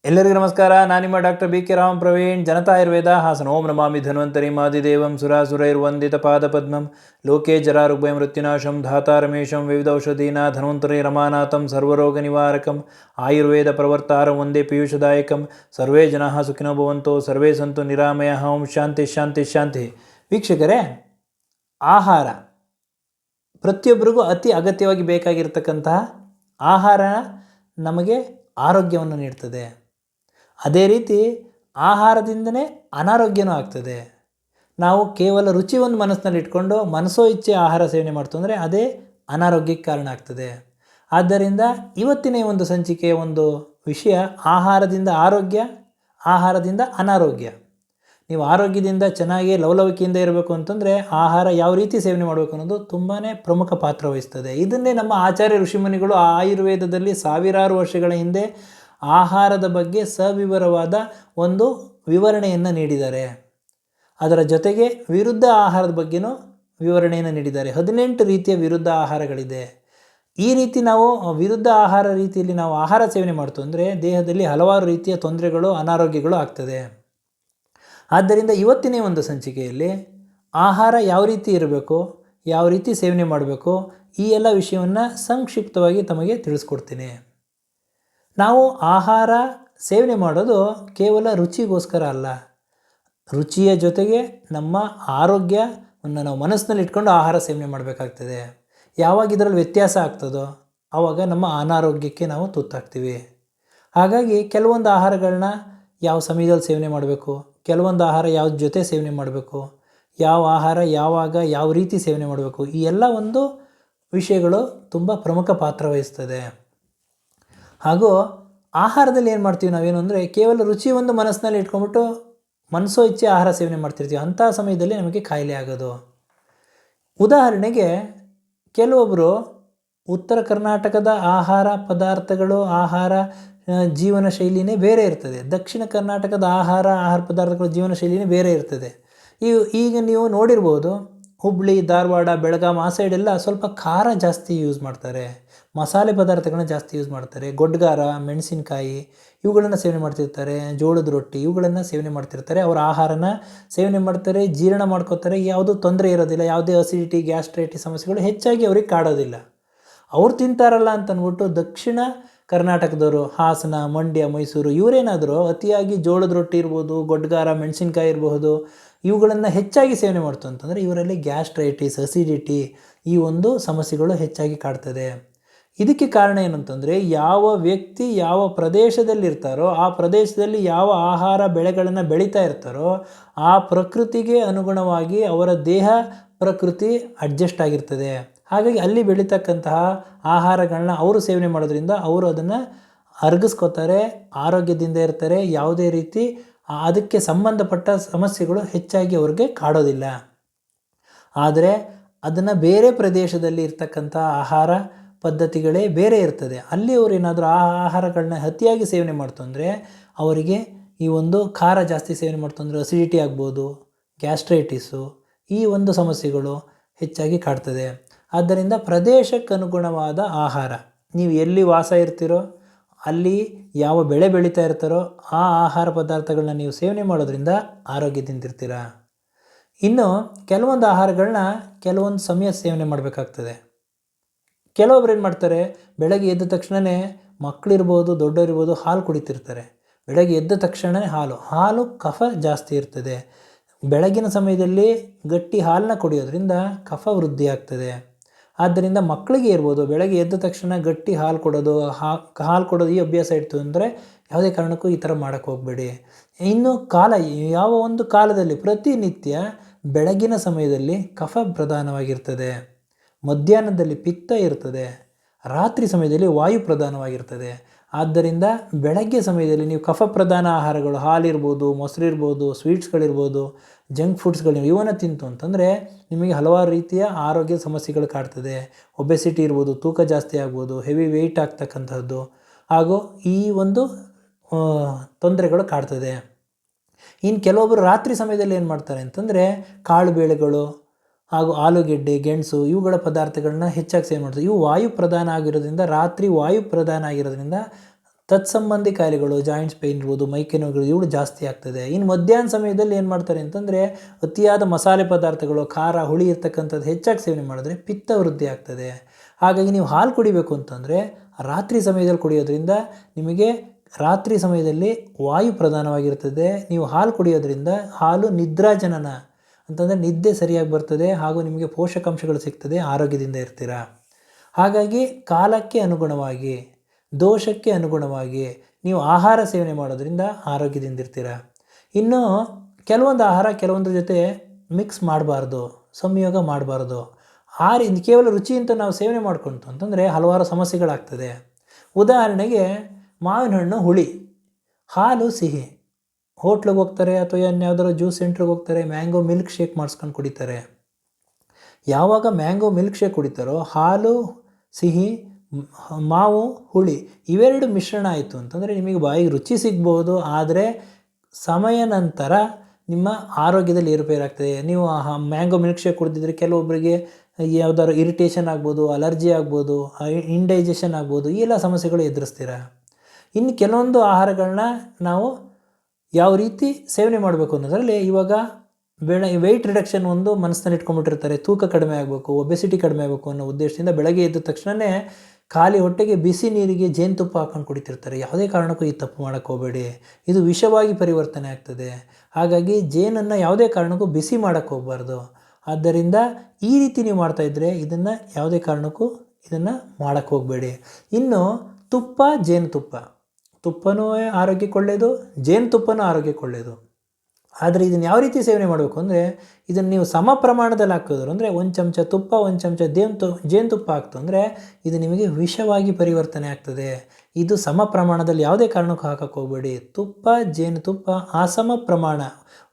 ಎಲ್ಲರಿಗೂ ನಮಸ್ಕಾರ. ನಾನು ನಿಮ್ಮ ಡಾಕ್ಟರ್ BK ರಾಮ್ ಪ್ರವೀಣ್. ಜನತಾ ಆಯುರ್ವೇದ ಹಾಸನ. ಓಂ ನಮಾಮಿ ಧನ್ವಂತರಿ ಮಾದಿದೇವಂ ಸುರಾಸುರೈರ್ವಂದಿತ ಪಾದಪದ್ಮಂ ಲೋಕೆ ಜರಾರುಗ್ಭಯ ಮೃತ್ಯುನಾಶಂ ಧಾತಾರಮೇಶಂ ವಿವಿಧೌಷಧೀನ ಧನ್ವಂತರಿ ರಮಾನಾಥಂ ಸರ್ವರೋಗ ನಿವಾರಕಂ ಆಯುರ್ವೇದ ಪ್ರವರ್ತಾರಂ ವಂದೇ ಪೀಯೂಷದಾಯಕಂ. ಸರ್ವೇ ಜನಾಃ ಸುಖಿನೋ ಭವಂತೋ ಸರ್ವೇ ಸಂತು ನಿರಾಮಯಃ. ಓಂ ಶಾಂತಿ ಶಾಂತಿ ಶಾಂತಿ. ವೀಕ್ಷಕರೇ, ಆಹಾರ ಪ್ರತಿಯೊಬ್ಬರಿಗೂ ಅತಿ ಅಗತ್ಯವಾಗಿ ಬೇಕಾಗಿರ್ತಕ್ಕಂತಹ ಆಹಾರ ನಮಗೆ ಆರೋಗ್ಯವನ್ನು ನೀಡ್ತದೆ. ಅದೇ ರೀತಿ ಆಹಾರದಿಂದನೇ ಅನಾರೋಗ್ಯನೂ ಆಗ್ತದೆ. ನಾವು ಕೇವಲ ರುಚಿ ಒಂದು ಮನಸ್ಸಿನಲ್ಲಿ ಇಟ್ಕೊಂಡು ಮನಸೋ ಇಚ್ಛೆ ಆಹಾರ ಸೇವನೆ ಮಾಡ್ತು ಅಂದರೆ ಅದೇ ಅನಾರೋಗ್ಯಕ್ಕೆ ಕಾರಣ ಆಗ್ತದೆ. ಆದ್ದರಿಂದ ಇವತ್ತಿನ ಒಂದು ಸಂಚಿಕೆಯ ಒಂದು ವಿಷಯ ಆಹಾರದಿಂದ ಆರೋಗ್ಯ, ಆಹಾರದಿಂದ ಅನಾರೋಗ್ಯ. ನೀವು ಆರೋಗ್ಯದಿಂದ ಚೆನ್ನಾಗಿ ಲವಲವಿಕೆಯಿಂದ ಇರಬೇಕು ಅಂತಂದರೆ ಆಹಾರ ಯಾವ ರೀತಿ ಸೇವನೆ ಮಾಡಬೇಕು ಅನ್ನೋದು ತುಂಬಾ ಪ್ರಮುಖ ಪಾತ್ರ ವಹಿಸ್ತದೆ. ಇದನ್ನೇ ನಮ್ಮ ಆಚಾರ್ಯ ಋಷಿಮುನಿಗಳು ಆಯುರ್ವೇದದಲ್ಲಿ ಸಾವಿರಾರು ವರ್ಷಗಳ ಹಿಂದೆ ಆಹಾರದ ಬಗ್ಗೆ ಸವಿವರವಾದ ಒಂದು ವಿವರಣೆಯನ್ನು ನೀಡಿದ್ದಾರೆ. ಅದರ ಜೊತೆಗೆ ವಿರುದ್ಧ ಆಹಾರದ ಬಗ್ಗೆನೂ ವಿವರಣೆಯನ್ನು ನೀಡಿದ್ದಾರೆ. 18 ರೀತಿಯ ವಿರುದ್ಧ ಆಹಾರಗಳಿದೆ. ಈ ರೀತಿ ನಾವು ವಿರುದ್ಧ ಆಹಾರ ರೀತಿಯಲ್ಲಿ ನಾವು ಆಹಾರ ಸೇವನೆ ಮಾಡ್ತು ಅಂದರೆ ದೇಹದಲ್ಲಿ ಹಲವಾರು ರೀತಿಯ ತೊಂದರೆಗಳು, ಅನಾರೋಗ್ಯಗಳು ಆಗ್ತದೆ. ಆದ್ದರಿಂದ ಇವತ್ತಿನ ಒಂದು ಸಂಚಿಕೆಯಲ್ಲಿ ಆಹಾರ ಯಾವ ರೀತಿ ಇರಬೇಕು, ಯಾವ ರೀತಿ ಸೇವನೆ ಮಾಡಬೇಕು, ಈ ಎಲ್ಲ ವಿಷಯವನ್ನು ಸಂಕ್ಷಿಪ್ತವಾಗಿ ತಮಗೆ ತಿಳಿಸ್ಕೊಡ್ತೀನಿ. ನಾವು ಆಹಾರ ಸೇವನೆ ಮಾಡೋದು ಕೇವಲ ರುಚಿಗೋಸ್ಕರ ಅಲ್ಲ. ರುಚಿಯ ಜೊತೆಗೆ ನಮ್ಮ ಆರೋಗ್ಯವನ್ನು ನಾವು ಮನಸ್ಸಿನಲ್ಲಿ ಇಟ್ಕೊಂಡು ಆಹಾರ ಸೇವನೆ ಮಾಡಬೇಕಾಗ್ತದೆ. ಯಾವಾಗ ಇದರಲ್ಲಿ ವ್ಯತ್ಯಾಸ ಆಗ್ತದೋ ಆವಾಗ ನಮ್ಮ ಅನಾರೋಗ್ಯಕ್ಕೆ ನಾವು ತುತ್ತಾಗ್ತೀವಿ. ಹಾಗಾಗಿ ಕೆಲವೊಂದು ಆಹಾರಗಳನ್ನ ಯಾವ ಸಮಯದಲ್ಲಿ ಸೇವನೆ ಮಾಡಬೇಕು, ಕೆಲವೊಂದು ಆಹಾರ ಯಾವ ಜೊತೆ ಸೇವನೆ ಮಾಡಬೇಕು, ಯಾವ ಆಹಾರ ಯಾವಾಗ ಯಾವ ರೀತಿ ಸೇವನೆ ಮಾಡಬೇಕು, ಈ ಎಲ್ಲ ಒಂದು ವಿಷಯಗಳು ತುಂಬ ಪ್ರಮುಖ ಪಾತ್ರ ವಹಿಸ್ತದೆ. ಹಾಗೂ ಆಹಾರದಲ್ಲಿ ಏನು ಮಾಡ್ತೀವಿ ನಾವೇನು ಅಂದರೆ ಕೇವಲ ರುಚಿ ಒಂದು ಮನಸ್ಸಿನಲ್ಲಿ ಇಟ್ಕೊಂಡ್ಬಿಟ್ಟು ಮನಸೋ ಇಚ್ಛೆ ಆಹಾರ ಸೇವನೆ ಮಾಡ್ತಿರ್ತೀವಿ. ಅಂಥ ಸಮಯದಲ್ಲಿ ನಮಗೆ ಕಾಯಿಲೆ ಆಗೋದು. ಉದಾಹರಣೆಗೆ, ಕೆಲವೊಬ್ಬರು ಉತ್ತರ ಕರ್ನಾಟಕದ ಆಹಾರ ಪದಾರ್ಥಗಳು, ಆಹಾರ ಜೀವನ ಶೈಲಿನೇ ಬೇರೆ ಇರ್ತದೆ. ದಕ್ಷಿಣ ಕರ್ನಾಟಕದ ಆಹಾರ ಪದಾರ್ಥಗಳ ಜೀವನ ಶೈಲಿನೇ ಬೇರೆ ಇರ್ತದೆ. ಈಗ ನೀವು ನೋಡಿರ್ಬೋದು, ಹುಬ್ಬಳ್ಳಿ, ಧಾರವಾಡ, ಬೆಳಗಾಂ ಆ ಸೈಡೆಲ್ಲ ಸ್ವಲ್ಪ ಖಾರ ಜಾಸ್ತಿ ಯೂಸ್ ಮಾಡ್ತಾರೆ, ಮಸಾಲೆ ಪದಾರ್ಥಗಳನ್ನ ಜಾಸ್ತಿ ಯೂಸ್ ಮಾಡ್ತಾರೆ. ಗೊಡ್ಗಾರ, ಮೆಣಸಿನಕಾಯಿ ಇವುಗಳನ್ನು ಸೇವನೆ ಮಾಡ್ತಿರ್ತಾರೆ, ಜೋಳದ ರೊಟ್ಟಿ ಇವುಗಳನ್ನು ಸೇವನೆ ಮಾಡ್ತಿರ್ತಾರೆ. ಅವರ ಆಹಾರನ ಸೇವನೆ ಮಾಡ್ತಾರೆ, ಜೀರ್ಣ ಮಾಡ್ಕೋತಾರೆ, ಯಾವುದೂ ತೊಂದರೆ ಇರೋದಿಲ್ಲ, ಯಾವುದೇ ಅಸಿಡಿಟಿ, ಗ್ಯಾಸ್ಟ್ರೈಟಿಸ್ ಸಮಸ್ಯೆಗಳು ಹೆಚ್ಚಾಗಿ ಅವ್ರಿಗೆ ಕಾಡೋದಿಲ್ಲ. ಅವ್ರು ತಿಂತಾರಲ್ಲ ಅಂತಂದ್ಬಿಟ್ಟು ದಕ್ಷಿಣ ಕರ್ನಾಟಕದವರು ಹಾಸನ, ಮಂಡ್ಯ, ಮೈಸೂರು ಇವರೇನಾದರೂ ಅತಿಯಾಗಿ ಜೋಳದ ರೊಟ್ಟಿ ಇರ್ಬೋದು, ಗೊಡ್ಗಾರ, ಮೆಣಸಿನ್ಕಾಯಿ ಇರಬಹುದು, ಇವುಗಳನ್ನು ಹೆಚ್ಚಾಗಿ ಸೇವನೆ ಮಾಡ್ತು ಅಂತಂದರೆ ಇವರಲ್ಲಿ ಗ್ಯಾಸ್ಟ್ರೈಟಿಸ್, ಅಸಿಡಿಟಿ ಈ ಒಂದು ಸಮಸ್ಯೆಗಳು ಹೆಚ್ಚಾಗಿ ಕಾಡ್ತದೆ. ಇದಕ್ಕೆ ಕಾರಣ ಏನಂತಂದರೆ, ಯಾವ ವ್ಯಕ್ತಿ ಯಾವ ಪ್ರದೇಶದಲ್ಲಿರ್ತಾರೋ ಆ ಪ್ರದೇಶದಲ್ಲಿ ಯಾವ ಆಹಾರ ಬೆಳೆಗಳನ್ನು ಬೆಳೀತಾ ಇರ್ತಾರೋ ಆ ಪ್ರಕೃತಿಗೆ ಅನುಗುಣವಾಗಿ ಅವರ ದೇಹ ಪ್ರಕೃತಿ ಅಡ್ಜಸ್ಟ್ ಆಗಿರ್ತದೆ. ಹಾಗಾಗಿ ಅಲ್ಲಿ ಬೆಳೀತಕ್ಕಂತಹ ಆಹಾರಗಳನ್ನ ಅವರು ಸೇವನೆ ಮಾಡೋದ್ರಿಂದ ಅವರು ಅದನ್ನು ಅರಗಿಸ್ಕೋತಾರೆ, ಆರೋಗ್ಯದಿಂದ ಇರ್ತಾರೆ. ಯಾವುದೇ ರೀತಿ ಅದಕ್ಕೆ ಸಂಬಂಧಪಟ್ಟ ಸಮಸ್ಯೆಗಳು ಹೆಚ್ಚಾಗಿ ಅವ್ರಿಗೆ ಕಾಡೋದಿಲ್ಲ. ಆದರೆ ಅದನ್ನು ಬೇರೆ ಪ್ರದೇಶದಲ್ಲಿ ಇರ್ತಕ್ಕಂಥ ಆಹಾರ ಪದ್ಧತಿಗಳೇ ಬೇರೆ ಇರ್ತದೆ. ಅಲ್ಲಿ ಅವರು ಏನಾದರೂ ಆ ಆಹಾರಗಳನ್ನ ಅತಿಯಾಗಿ ಸೇವನೆ ಮಾಡ್ತು ಅಂದರೆ ಅವರಿಗೆ ಈ ಒಂದು ಖಾರ ಜಾಸ್ತಿ ಸೇವನೆ ಮಾಡ್ತು ಅಂದರೆ ಅಸಿಡಿಟಿ ಆಗ್ಬೋದು, ಗ್ಯಾಸ್ಟ್ರೈಟಿಸು ಈ ಒಂದು ಸಮಸ್ಯೆಗಳು ಹೆಚ್ಚಾಗಿ ಕಾಡ್ತದೆ. ಆದ್ದರಿಂದ ಪ್ರದೇಶಕ್ಕೆ ಅನುಗುಣವಾದ ಆಹಾರ, ನೀವು ಎಲ್ಲಿ ವಾಸ ಇರ್ತೀರೋ ಅಲ್ಲಿ ಯಾವ ಬೆಳೆ ಬೆಳೀತಾ ಇರ್ತಾರೋ ಆ ಆಹಾರ ಪದಾರ್ಥಗಳನ್ನ ನೀವು ಸೇವನೆ ಮಾಡೋದ್ರಿಂದ ಆರೋಗ್ಯದಿಂದಿರ್ತೀರ. ಇನ್ನು ಕೆಲವೊಂದು ಆಹಾರಗಳನ್ನ ಕೆಲವೊಂದು ಸಮಯ ಸೇವನೆ ಮಾಡಬೇಕಾಗ್ತದೆ. ಕೆಲವೊಬ್ರು ಏನು ಮಾಡ್ತಾರೆ, ಬೆಳಗ್ಗೆ ಎದ್ದ ತಕ್ಷಣವೇ ಮಕ್ಕಳಿರ್ಬೋದು, ದೊಡ್ಡವರಿರ್ಬೋದು ಹಾಲು ಕುಡಿತಿರ್ತಾರೆ. ಬೆಳಗ್ಗೆ ಎದ್ದ ತಕ್ಷಣವೇ ಹಾಲು ಕಫ ಜಾಸ್ತಿ ಇರ್ತದೆ. ಬೆಳಗಿನ ಸಮಯದಲ್ಲಿ ಗಟ್ಟಿ ಹಾಲನ್ನ ಕುಡಿಯೋದ್ರಿಂದ ಕಫ ವೃದ್ಧಿ ಆಗ್ತದೆ. ಆದ್ದರಿಂದ ಮಕ್ಕಳಿಗೆ ಇರ್ಬೋದು, ಬೆಳಗ್ಗೆ ಎದ್ದ ತಕ್ಷಣ ಗಟ್ಟಿ ಹಾಲು ಕೊಡೋದು ಈ ಅಭ್ಯಾಸ ಇತ್ತು ಅಂದರೆ ಯಾವುದೇ ಕಾರಣಕ್ಕೂ ಈ ಥರ ಮಾಡೋಕ್ಕೆ ಹೋಗಬೇಡಿ. ಇನ್ನು ಯಾವ ಒಂದು ಕಾಲದಲ್ಲಿ ಪ್ರತಿನಿತ್ಯ ಬೆಳಗಿನ ಸಮಯದಲ್ಲಿ ಕಫ ಪ್ರಧಾನವಾಗಿರ್ತದೆ, ಮಧ್ಯಾಹ್ನದಲ್ಲಿ ಪಿತ್ತ ಇರ್ತದೆ, ರಾತ್ರಿ ಸಮಯದಲ್ಲಿ ವಾಯು ಪ್ರಧಾನವಾಗಿರ್ತದೆ. ಆದ್ದರಿಂದ ಬೆಳಗ್ಗೆ ಸಮಯದಲ್ಲಿ ನೀವು ಕಫ ಪ್ರಧಾನ ಆಹಾರಗಳು, ಹಾಲಿರ್ಬೋದು, ಮೊಸರಿರ್ಬೋದು, ಸ್ವೀಟ್ಸ್ಗಳಿರ್ಬೋದು, ಜಂಕ್ ಫುಡ್ಸ್ಗಳು ಇವನ್ನ ತಿಂತು ಅಂತಂದರೆ ನಿಮಗೆ ಹಲವಾರು ರೀತಿಯ ಆರೋಗ್ಯ ಸಮಸ್ಯೆಗಳು ಕಾಡ್ತದೆ. ಒಬೆಸಿಟಿ ಇರ್ಬೋದು, ತೂಕ ಜಾಸ್ತಿ ಆಗ್ಬೋದು, ಹೆವಿ ವೆಯ್ಟ್ ಆಗ್ತಕ್ಕಂಥದ್ದು ಹಾಗೂ ಈ ಒಂದು ತೊಂದರೆಗಳು ಕಾಡ್ತದೆ. ಇನ್ನು ಕೆಲವೊಬ್ಬರು ರಾತ್ರಿ ಸಮಯದಲ್ಲಿ ಏನು ಮಾಡ್ತಾರೆ ಅಂತಂದರೆ ಕಾಳು ಬೇಳೆಗಳು ಹಾಗೂ ಆಲೂಗೆಡ್ಡೆ, ಗೆಣಸು ಇವುಗಳ ಪದಾರ್ಥಗಳನ್ನ ಹೆಚ್ಚಾಗಿ ಸೇವನೆ ಮಾಡ್ತಾರೆ. ಇವು ವಾಯು ಪ್ರಧಾನ ಆಗಿರೋದ್ರಿಂದ, ರಾತ್ರಿ ವಾಯು ಪ್ರಧಾನ ಆಗಿರೋದ್ರಿಂದ ತತ್ಸಂಬಂಧಿ ಕಾಯಿಲೆಗಳು, ಜಾಯಿಂಟ್ಸ್ ಪೇಯ್ನ್ ಇರ್ಬೋದು, ಮೈಕೈ ನೋವುಗಳು ಇವುಗಳು ಜಾಸ್ತಿ ಆಗ್ತದೆ. ಇನ್ನು ಮಧ್ಯಾಹ್ನ ಸಮಯದಲ್ಲಿ ಏನು ಮಾಡ್ತಾರೆ ಅಂತಂದರೆ ಅತಿಯಾದ ಮಸಾಲೆ ಪದಾರ್ಥಗಳು, ಖಾರ ಹುಳಿ ಇರ್ತಕ್ಕಂಥದ್ದು ಹೆಚ್ಚಾಗಿ ಸೇವನೆ ಮಾಡಿದ್ರೆ ಪಿತ್ತ ವೃದ್ಧಿ ಆಗ್ತದೆ. ಹಾಗಾಗಿ ನೀವು ಹಾಲು ಕುಡಿಬೇಕು ಅಂತಂದರೆ ರಾತ್ರಿ ಸಮಯದಲ್ಲಿ ಕುಡಿಯೋದ್ರಿಂದ ನಿಮಗೆ ರಾತ್ರಿ ಸಮಯದಲ್ಲಿ ವಾಯು ಪ್ರಧಾನವಾಗಿರ್ತದೆ. ನೀವು ಹಾಲು ಕುಡಿಯೋದ್ರಿಂದ ಹಾಲು ನಿದ್ರಾಜನನ ಅಂತಂದರೆ ನಿದ್ದೆ ಸರಿಯಾಗಿ ಬರ್ತದೆ ಹಾಗೂ ನಿಮಗೆ ಪೋಷಕಾಂಶಗಳು ಸಿಗ್ತದೆ, ಆರೋಗ್ಯದಿಂದ ಇರ್ತೀರ. ಹಾಗಾಗಿ ಕಾಲಕ್ಕೆ ಅನುಗುಣವಾಗಿ, ದೋಷಕ್ಕೆ ಅನುಗುಣವಾಗಿ ನೀವು ಆಹಾರ ಸೇವನೆ ಮಾಡೋದ್ರಿಂದ ಆರೋಗ್ಯದಿಂದ ಇರ್ತೀರ. ಇನ್ನು ಕೆಲವೊಂದು ಆಹಾರ ಕೆಲವೊಂದ್ರ ಜೊತೆ ಮಿಕ್ಸ್ ಮಾಡಬಾರ್ದು, ಸಂಯೋಗ ಮಾಡಬಾರ್ದು. ಕೇವಲ ರುಚಿ ಅಂತ ನಾವು ಸೇವನೆ ಮಾಡ್ಕೊಂತು ಅಂತಂದರೆ ಹಲವಾರು ಸಮಸ್ಯೆಗಳಾಗ್ತದೆ. ಉದಾಹರಣೆಗೆ ಮಾವಿನ ಹಣ್ಣು ಹುಳಿ, ಹಾಲು ಸಿಹಿ. ಹೋಟ್ಲಿಗೆ ಹೋಗ್ತಾರೆ ಅಥವಾ ಇನ್ಯಾವುದಾದ್ರು ಜ್ಯೂಸ್ ಸೆಂಟ್ರಿಗೆ ಹೋಗ್ತಾರೆ, ಮ್ಯಾಂಗೋ ಮಿಲ್ಕ್ ಶೇಕ್ ಮಾಡಿಸ್ಕೊಂಡು ಕುಡಿತಾರೆ. ಯಾವಾಗ ಮ್ಯಾಂಗೋ ಮಿಲ್ಕ್ ಶೇಕ್ ಕುಡಿತಾರೋ ಹಾಲು ಸಿಹಿ, ಮಾವು ಹುಳಿ ಇವೆರಡು ಮಿಶ್ರಣ ಆಯಿತು ಅಂತಂದರೆ ನಿಮಗೆ ಬಾಯಿಗೆ ರುಚಿ ಸಿಗ್ಬೋದು, ಆದರೆ ಸಮಯ ನಂತರ ನಿಮ್ಮ ಆರೋಗ್ಯದಲ್ಲಿ ಏರುಪೇರಾಗ್ತದೆ. ನೀವು ಮ್ಯಾಂಗೋ ಮಿಲ್ಕ್ ಶೇಕ್ ಕುಡಿದಿದ್ರೆ ಕೆಲವೊಬ್ಬರಿಗೆ ಯಾವುದಾದ್ರು ಇರಿಟೇಷನ್ ಆಗ್ಬೋದು, ಅಲರ್ಜಿ ಆಗ್ಬೋದು, ಇಂಡೈಜೆಷನ್ ಆಗ್ಬೋದು, ಈ ಎಲ್ಲ ಸಮಸ್ಯೆಗಳು ಎದುರಿಸ್ತೀರ. ಇನ್ನು ಕೆಲವೊಂದು ಆಹಾರಗಳನ್ನ ನಾವು ಯಾವ ರೀತಿ ಸೇವನೆ ಮಾಡಬೇಕು ಅನ್ನೋದರಲ್ಲಿ ಇವಾಗ ವೆಯ್ಟ್ ರಿಡಕ್ಷನ್ ಒಂದು ಮನಸ್ಸಿನಲ್ಲಿ ಇಟ್ಕೊಂಡ್ಬಿಟ್ಟಿರ್ತಾರೆ. ತೂಕ ಕಡಿಮೆ ಆಗಬೇಕು, ಒಬೆಸಿಟಿ ಕಡಿಮೆ ಆಗಬೇಕು ಅನ್ನೋ ಉದ್ದೇಶದಿಂದ ಬೆಳಗ್ಗೆ ಎದ್ದ ತಕ್ಷಣವೇ ಖಾಲಿ ಹೊಟ್ಟೆಗೆ ಬಿಸಿ ನೀರಿಗೆ ಜೇನುತುಪ್ಪ ಹಾಕೊಂಡು ಕುಡಿತಿರ್ತಾರೆ. ಯಾವುದೇ ಕಾರಣಕ್ಕೂ ಈ ತಪ್ಪು ಮಾಡೋಕ್ಕೆ ಹೋಗಬೇಡಿ, ಇದು ವಿಷವಾಗಿ ಪರಿವರ್ತನೆ ಆಗ್ತದೆ. ಹಾಗಾಗಿ ಜೇನನ್ನು ಯಾವುದೇ ಕಾರಣಕ್ಕೂ ಬಿಸಿ ಮಾಡೋಕ್ಕೆ ಹೋಗಬಾರ್ದು. ಆದ್ದರಿಂದ ಈ ರೀತಿ ನೀವು ಮಾಡ್ತಾಯಿದ್ರೆ ಇದನ್ನು ಯಾವುದೇ ಕಾರಣಕ್ಕೂ ಇದನ್ನು ಮಾಡೋಕ್ಕೆ ಹೋಗಬೇಡಿ. ಇನ್ನು ತುಪ್ಪ, ಜೇನುತುಪ್ಪ, ತುಪ್ಪನೂ ಆರೋಗ್ಯಕ್ಕೆ ಒಳ್ಳೆಯದು, ಜೇನುತುಪ್ಪನೂ ಆರೋಗ್ಯಕ್ಕೆ ಒಳ್ಳೆಯದು. ಆದರೆ ಇದನ್ನು ಯಾವ ರೀತಿ ಸೇವನೆ ಮಾಡಬೇಕು ಅಂದರೆ ಇದನ್ನು ನೀವು ಸಮ ಪ್ರಮಾಣದಲ್ಲಿ ಹಾಕೋದ್ರು ಅಂದರೆ 1 ಚಮಚ ತುಪ್ಪ 1 ಚಮಚ ಜೇನುತುಪ್ಪ ಹಾಕ್ತು ಅಂದರೆ ಇದು ನಿಮಗೆ ವಿಷವಾಗಿ ಪರಿವರ್ತನೆ ಆಗ್ತದೆ. ಇದು ಸಮ ಪ್ರಮಾಣದಲ್ಲಿ ಯಾವುದೇ ಕಾರಣಕ್ಕೂ ಹಾಕಕ್ಕೆ ಹೋಗಬೇಡಿ. ತುಪ್ಪ ಜೇನುತುಪ್ಪ ಅಸಮ ಪ್ರಮಾಣ,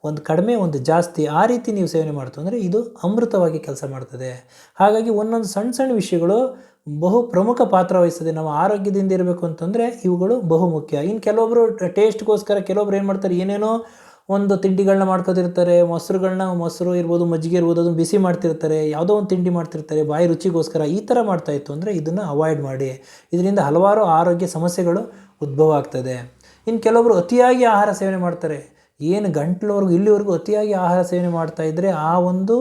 ಒಂದು ಕಡಿಮೆ ಒಂದು ಜಾಸ್ತಿ, ಆ ರೀತಿ ನೀವು ಸೇವನೆ ಮಾಡ್ತು ಅಂದರೆ ಇದು ಅಮೃತವಾಗಿ ಕೆಲಸ ಮಾಡ್ತದೆ. ಹಾಗಾಗಿ ಒಂದೊಂದು ಸಣ್ಣ ಸಣ್ಣ ವಿಷಯಗಳು ಬಹು ಪ್ರಮುಖ ಪಾತ್ರ ವಹಿಸ್ತದೆ. ನಾವು ಆರೋಗ್ಯದಿಂದ ಇರಬೇಕು ಅಂತಂದರೆ ಇವುಗಳು ಬಹುಮುಖ್ಯ. ಇನ್ನು ಕೆಲವೊಬ್ಬರು ಟೇಸ್ಟ್ಗೋಸ್ಕರ ಕೆಲವೊಬ್ರು ಏನು ಮಾಡ್ತಾರೆ, ಏನೇನೋ ಒಂದು ತಿಂಡಿಗಳನ್ನ ಮಾಡ್ಕೊತಿರ್ತಾರೆ. ಮೊಸರು ಇರ್ಬೋದು, ಮಜ್ಜಿಗೆ ಇರ್ಬೋದು, ಅದನ್ನು ಬಿಸಿ ಮಾಡ್ತಿರ್ತಾರೆ, ಯಾವುದೋ ಒಂದು ತಿಂಡಿ ಮಾಡ್ತಿರ್ತಾರೆ ಬಾಯಿ ರುಚಿಗೋಸ್ಕರ. ಈ ಥರ ಮಾಡ್ತಾಯಿತ್ತು ಅಂದರೆ ಇದನ್ನು ಅವಾಯ್ಡ್ ಮಾಡಿ. ಇದರಿಂದ ಹಲವಾರು ಆರೋಗ್ಯ ಸಮಸ್ಯೆಗಳು ಉದ್ಭವ ಆಗ್ತದೆ. ಇನ್ನು ಕೆಲವೊಬ್ಬರು ಅತಿಯಾಗಿ ಆಹಾರ ಸೇವನೆ ಮಾಡ್ತಾರೆ. ಏನು ಗಂಟ್ಲವರೆಗೂ ಇಲ್ಲಿವರೆಗೂ ಅತಿಯಾಗಿ ಆಹಾರ ಸೇವನೆ ಮಾಡ್ತಾಯಿದ್ರೆ ಆ ಒಂದು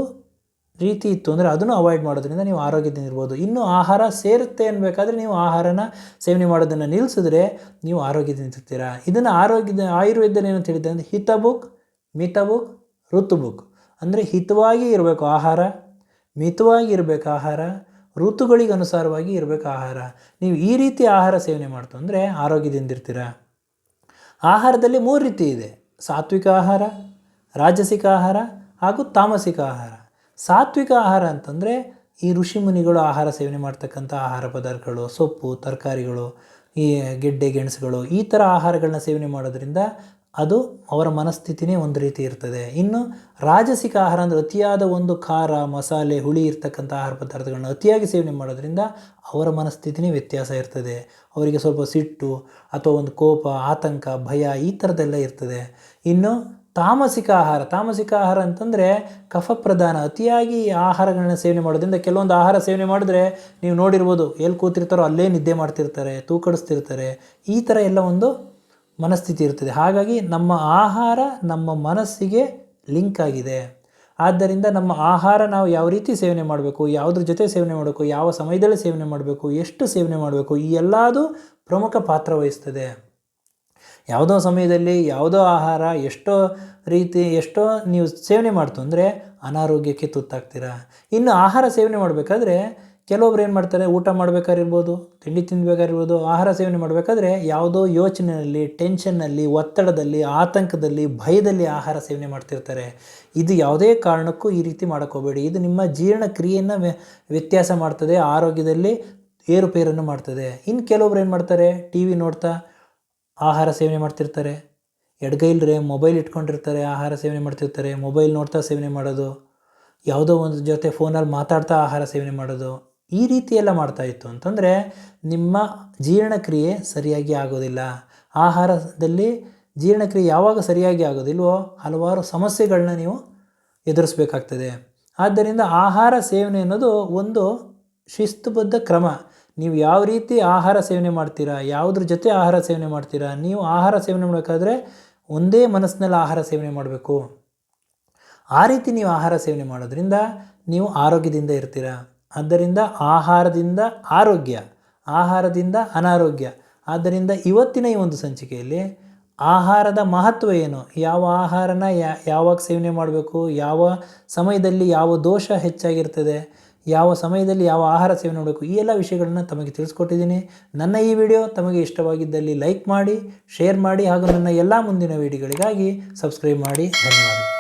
ರೀತಿ ಇತ್ತು ಅಂದರೆ ಅದನ್ನು ಅವಾಯ್ಡ್ ಮಾಡೋದ್ರಿಂದ ನೀವು ಆರೋಗ್ಯದಿಂದ ಇರ್ಬೋದು. ಇನ್ನು ಆಹಾರ ಸೇರುತ್ತೆ ಅನ್ನಬೇಕಾದ್ರೆ ನೀವು ಆಹಾರನ ಸೇವನೆ ಮಾಡೋದನ್ನು ನಿಲ್ಲಿಸಿದ್ರೆ ನೀವು ಆರೋಗ್ಯದಿಂದ ಇರ್ತೀರ. ಇದನ್ನು ಆಯುರ್ವೇದದಲ್ಲಿ ಏನಂತ ಹೇಳಿದೆ ಅಂದರೆ ಹಿತಬುಕ್, ಮಿತಬುಕ್, ಋತುಬುಕ್. ಅಂದರೆ ಹಿತವಾಗಿ ಇರಬೇಕು ಆಹಾರ, ಮಿತವಾಗಿ ಇರಬೇಕು ಆಹಾರ, ಋತುಗಳಿಗೆ ಅನುಸಾರವಾಗಿ ಇರಬೇಕು ಆಹಾರ. ನೀವು ಈ ರೀತಿ ಆಹಾರ ಸೇವನೆ ಮಾಡ್ತು ಅಂದರೆ ಆರೋಗ್ಯದಿಂದ ಇರ್ತೀರ. ಆಹಾರದಲ್ಲಿ 3 ರೀತಿ ಇದೆ: ಸಾತ್ವಿಕ ಆಹಾರ, ರಾಜಸಿಕ ಆಹಾರ ಹಾಗೂ ತಾಮಸಿಕ ಆಹಾರ. ಸಾತ್ವಿಕ ಆಹಾರ ಅಂತಂದರೆ ಈ ಋಷಿಮುನಿಗಳು ಆಹಾರ ಸೇವನೆ ಮಾಡ್ತಕ್ಕಂಥ ಆಹಾರ ಪದಾರ್ಥಗಳು, ಸೊಪ್ಪು, ತರಕಾರಿಗಳು, ಈ ಗೆಡ್ಡೆ ಗೆಣಸುಗಳು, ಈ ಥರ ಆಹಾರಗಳನ್ನ ಸೇವನೆ ಮಾಡೋದ್ರಿಂದ ಅದು ಅವರ ಮನಸ್ಥಿತಿನೇ ಒಂದು ರೀತಿ ಇರ್ತದೆ. ಇನ್ನು ರಾಜಸಿಕ ಆಹಾರ ಅಂದರೆ ಅತಿಯಾದ ಒಂದು ಖಾರ, ಮಸಾಲೆ, ಹುಳಿ ಇರ್ತಕ್ಕಂಥ ಆಹಾರ ಪದಾರ್ಥಗಳನ್ನ ಅತಿಯಾಗಿ ಸೇವನೆ ಮಾಡೋದ್ರಿಂದ ಅವರ ಮನಸ್ಥಿತಿನೇ ವ್ಯತ್ಯಾಸ ಇರ್ತದೆ. ಅವರಿಗೆ ಸ್ವಲ್ಪ ಸಿಟ್ಟು ಅಥವಾ ಒಂದು ಕೋಪ, ಆತಂಕ, ಭಯ ಈ ಥರದ್ದೆಲ್ಲ ಇರ್ತದೆ. ಇನ್ನು ತಾಮಸಿಕ ಆಹಾರ ಅಂತಂದರೆ ಕಫ ಪ್ರಧಾನ, ಅತಿಯಾಗಿ ಆಹಾರಗಳನ್ನ ಸೇವನೆ ಮಾಡೋದ್ರಿಂದ ಕೆಲವೊಂದು ಆಹಾರ ಸೇವನೆ ಮಾಡಿದ್ರೆ ನೀವು ನೋಡಿರ್ಬೋದು, ಎಲ್ಲಿ ಕೂತಿರ್ತಾರೋ ಅಲ್ಲೇ ನಿದ್ದೆ ಮಾಡ್ತಿರ್ತಾರೆ, ತೂಕಡಿಸ್ತಿರ್ತಾರೆ, ಈ ಥರ ಎಲ್ಲ ಒಂದು ಮನಸ್ಥಿತಿ ಇರ್ತದೆ. ಹಾಗಾಗಿ ನಮ್ಮ ಆಹಾರ ನಮ್ಮ ಮನಸ್ಸಿಗೆ ಲಿಂಕ್ ಆಗಿದೆ. ಆದ್ದರಿಂದ ನಮ್ಮ ಆಹಾರ ನಾವು ಯಾವ ರೀತಿ ಸೇವನೆ ಮಾಡಬೇಕು, ಯಾವುದ್ರ ಜೊತೆ ಸೇವನೆ ಮಾಡಬೇಕು, ಯಾವ ಸಮಯದಲ್ಲಿ ಸೇವನೆ ಮಾಡಬೇಕು, ಎಷ್ಟು ಸೇವನೆ ಮಾಡಬೇಕು, ಈ ಎಲ್ಲದೂ ಪ್ರಮುಖ ಪಾತ್ರ ವಹಿಸ್ತದೆ. ಯಾವುದೋ ಸಮಯದಲ್ಲಿ ಯಾವುದೋ ಆಹಾರ ಎಷ್ಟೋ ನೀವು ಸೇವನೆ ಮಾಡ್ತು ಅಂದರೆ ಅನಾರೋಗ್ಯಕ್ಕೆ ತುತ್ತಾಗ್ತೀರ. ಇನ್ನು ಆಹಾರ ಸೇವನೆ ಮಾಡಬೇಕಾದ್ರೆ ಕೆಲವೊಬ್ರು ಏನು ಮಾಡ್ತಾರೆ, ಊಟ ಮಾಡಬೇಕಾಗಿರ್ಬೋದು, ತಿಂಡಿ ತಿನ್ನಬೇಕಾಗಿರ್ಬೋದು, ಆಹಾರ ಸೇವನೆ ಮಾಡಬೇಕಾದ್ರೆ ಯಾವುದೋ ಯೋಚನೆಯಲ್ಲಿ, ಟೆನ್ಷನ್ನಲ್ಲಿ, ಒತ್ತಡದಲ್ಲಿ, ಆತಂಕದಲ್ಲಿ, ಭಯದಲ್ಲಿ ಆಹಾರ ಸೇವನೆ ಮಾಡ್ತಿರ್ತಾರೆ. ಇದು ಯಾವುದೇ ಕಾರಣಕ್ಕೂ ಈ ರೀತಿ ಮಾಡೋಕ್ಕೋಗಬೇಡಿ. ಇದು ನಿಮ್ಮ ಜೀರ್ಣಕ್ರಿಯೆಯನ್ನು ವ್ಯತ್ಯಾಸ ಮಾಡ್ತದೆ, ಆರೋಗ್ಯದಲ್ಲಿ ಏರುಪೇರನ್ನು ಮಾಡ್ತದೆ. ಇನ್ನು ಕೆಲವೊಬ್ರು ಏನು ಮಾಡ್ತಾರೆ, ಟಿ ವಿ ನೋಡ್ತಾ ಆಹಾರ ಸೇವನೆ ಮಾಡ್ತಿರ್ತಾರೆ, ಎಡಗೈಲ್ರೆ ಮೊಬೈಲ್ ಇಟ್ಕೊಂಡಿರ್ತಾರೆ, ಆಹಾರ ಸೇವನೆ ಮಾಡ್ತಿರ್ತಾರೆ, ಮೊಬೈಲ್ ನೋಡ್ತಾ ಸೇವನೆ ಮಾಡೋದು, ಯಾವುದೋ ಒಂದು ಜೊತೆ ಫೋನಲ್ಲಿ ಮಾತಾಡ್ತಾ ಆಹಾರ ಸೇವನೆ ಮಾಡೋದು, ಈ ರೀತಿ ಎಲ್ಲ ಮಾಡ್ತಾಯಿತ್ತು ಅಂತಂದರೆ ನಿಮ್ಮ ಜೀರ್ಣಕ್ರಿಯೆ ಸರಿಯಾಗಿ ಆಗೋದಿಲ್ಲ. ಆಹಾರದಲ್ಲಿ ಜೀರ್ಣಕ್ರಿಯೆ ಯಾವಾಗ ಸರಿಯಾಗಿ ಆಗೋದಿಲ್ವೋ ಹಲವಾರು ಸಮಸ್ಯೆಗಳನ್ನ ನೀವು ಎದುರಿಸಬೇಕಾಗ್ತದೆ. ಆದ್ದರಿಂದ ಆಹಾರ ಸೇವನೆ ಅನ್ನೋದು ಒಂದು ಶಿಸ್ತುಬದ್ಧ ಕ್ರಮ. ನೀವು ಯಾವ ರೀತಿ ಆಹಾರ ಸೇವನೆ ಮಾಡ್ತೀರಾ, ಯಾವುದ್ರ ಜೊತೆ ಆಹಾರ ಸೇವನೆ ಮಾಡ್ತೀರಾ. ನೀವು ಆಹಾರ ಸೇವನೆ ಮಾಡಬೇಕಾದ್ರೆ ಒಂದೇ ಮನಸ್ಸಿನಲ್ಲಿ ಆಹಾರ ಸೇವನೆ ಮಾಡಬೇಕು. ಆ ರೀತಿ ನೀವು ಆಹಾರ ಸೇವನೆ ಮಾಡೋದ್ರಿಂದ ನೀವು ಆರೋಗ್ಯದಿಂದ ಇರ್ತೀರ. ಆದ್ದರಿಂದ ಆಹಾರದಿಂದ ಆರೋಗ್ಯ, ಆಹಾರದಿಂದ ಅನಾರೋಗ್ಯ. ಆದ್ದರಿಂದ ಇವತ್ತಿನ ಈ ಒಂದು ಸಂಚಿಕೆಯಲ್ಲಿ ಆಹಾರದ ಮಹತ್ವ ಏನು, ಯಾವ ಆಹಾರನ ಯಾವಾಗ ಸೇವನೆ ಮಾಡಬೇಕು, ಯಾವ ಸಮಯದಲ್ಲಿ ಯಾವ ದೋಷ ಹೆಚ್ಚಾಗಿರ್ತದೆ, ಯಾವ ಸಮಯದಲ್ಲಿ ಯಾವ ಆಹಾರ ಸೇವನೆ ಮಾಡಬೇಕು, ಈ ಎಲ್ಲ ವಿಷಯಗಳನ್ನು ತಮಗೆ ತಿಳಿಸ್ಕೊಟ್ಟಿದ್ದೀನಿ. ನನ್ನ ಈ ವಿಡಿಯೋ ತಮಗೆ ಇಷ್ಟವಾಗಿದ್ದಲ್ಲಿ ಲೈಕ್ ಮಾಡಿ, ಶೇರ್ ಮಾಡಿ ಹಾಗೂ ನನ್ನ ಎಲ್ಲ ಮುಂದಿನ ವಿಡಿಯೋಗಳಿಗಾಗಿ ಸಬ್ಸ್ಕ್ರೈಬ್ ಮಾಡಿ. ಧನ್ಯವಾದ.